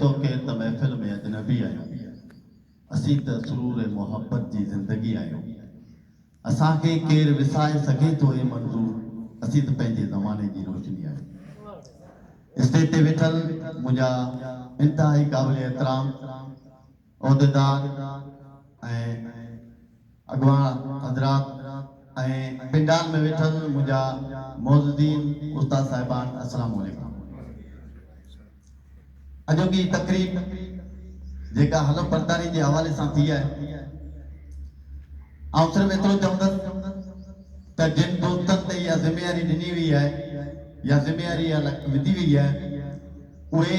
तो के त महफ़िल में अजनबी आहियूं, असीं त सुरूर मोहब्बत जी ज़िंदगी आहियूं। असांखे केरु विसाए सघे थो ए मंज़ूर, असीं त पंहिंजे ज़माने जी रोशनी आहियूं। स्टेज ते वेठल मुंहिंजा इंतहाई क़ाबिल एहतराम उहिदेदार ऐं अॻवान हज़रात ऐं पिंडाल में वेठल मुंहिंजा मौजूदीन उस्ताद साहिबान, अस्सलाम वालेकुम। अॼोकी तकरीब जेका हलफ बर्दारी जे हवाले सां थी आहे, आउं सिर्फ़ु एतिरो चवंदुसि त जिन दोस्तनि ते इहा ज़िमेवारी ॾिनी हुई आहे या ज़िमेवारी विधी हुई आहे, उहे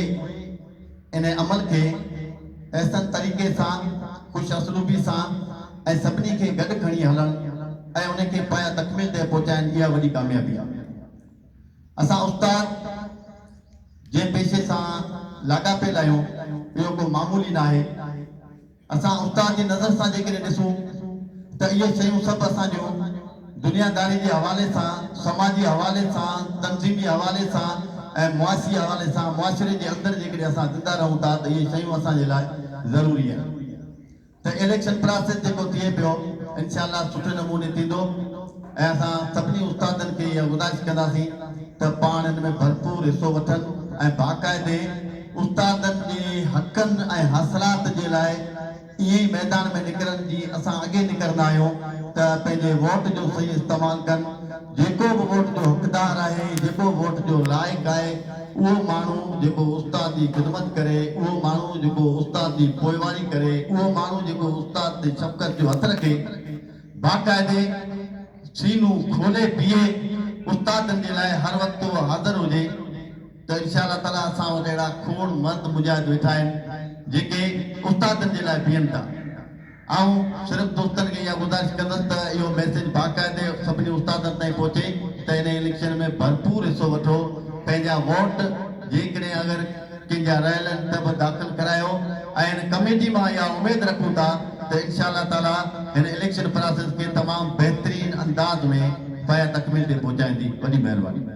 इन अमल खे ऐसन तरीक़े सां ख़ुशि असलूबी सां ऐं सभिनी खे गॾु खणी हलणु ऐं उनखे पाया तकमील ते पहुचाइण, इहा वॾी कामयाबी आहे। असां उस्ताद जे पेशे सां लाॻापियल आहियूं, इहो को मामूली न आहे। असां उस्ताद जी नज़र सां जेकॾहिं ॾिसूं त इहे शयूं सभु असांजो दुनियादारी जे हवाले सां, समाजी हवाले सां, तंज़ीमी हवाले सां ऐं मुआशी हवाले सां, मुआशरे जे अंदरि जेकॾहिं असां ज़िंदा रहूं था त इहे शयूं असांजे लाइ ज़रूरी आहिनि। त इलेक्शन प्रोसेस जेको थिए पियो, इंशाअल्लाह सुठे नमूने थींदो ऐं असां सभिनी उस्तादनि खे इहा गुज़ारिश कंदासीं त पाण हिन में भरपूर हिसो वठनि ऐं बाक़ाइदे उस्तादनि जे हक़नि ऐं हासिलात जे लाइ इहे ई मैदान में निकिरनि जी असां अॻे निकिरंदा आहियूं त पंहिंजे वोट जो सही इस्तेमालु कनि। जेको बि वोट जो हक़दार आहे, जेको वोट जो लाइक़ु आहे, उहो माण्हू जेको उस्ताद जी ख़िदमत करे, उहो माण्हू जेको उस्ताद जी पोइवारी करे, उहो माण्हू जेको उस्ताद ते शफ़क़त जो हथ रखे, बाक़ाइदे सीनू खोले बीहे उस्तादनि जे लाइ हर वक़्तु हाज़िर हुजे, त इंशाअल्लाह ताला असां वटि अहिड़ा खोड़ मर्द मुजाहिद वेठा आहिनि जेके उस्तादनि जे लाइ बीहनि था। ऐं सिर्फ़ु दोस्तनि खे इहा गुज़ारिश कंदुसि त इहो मैसेज बाक़ाइदे सभिनी उस्तादनि ताईं पहुचे त इन इलेक्शन में भरपूर हिसो वठो, पंहिंजा वोट जेकॾहिं अगरि कंहिंजा रहियल आहिनि त बि दाख़िल करायो ऐं हिन कमेटी मां इहा उमेद रखूं था त इंशाअल्लाह ताला हिन इलेक्शन प्रोसेस खे तमामु बहितरीन अंदाज़ में पाया तकमील ते पहुचाईंदी। वॾी महिरबानी।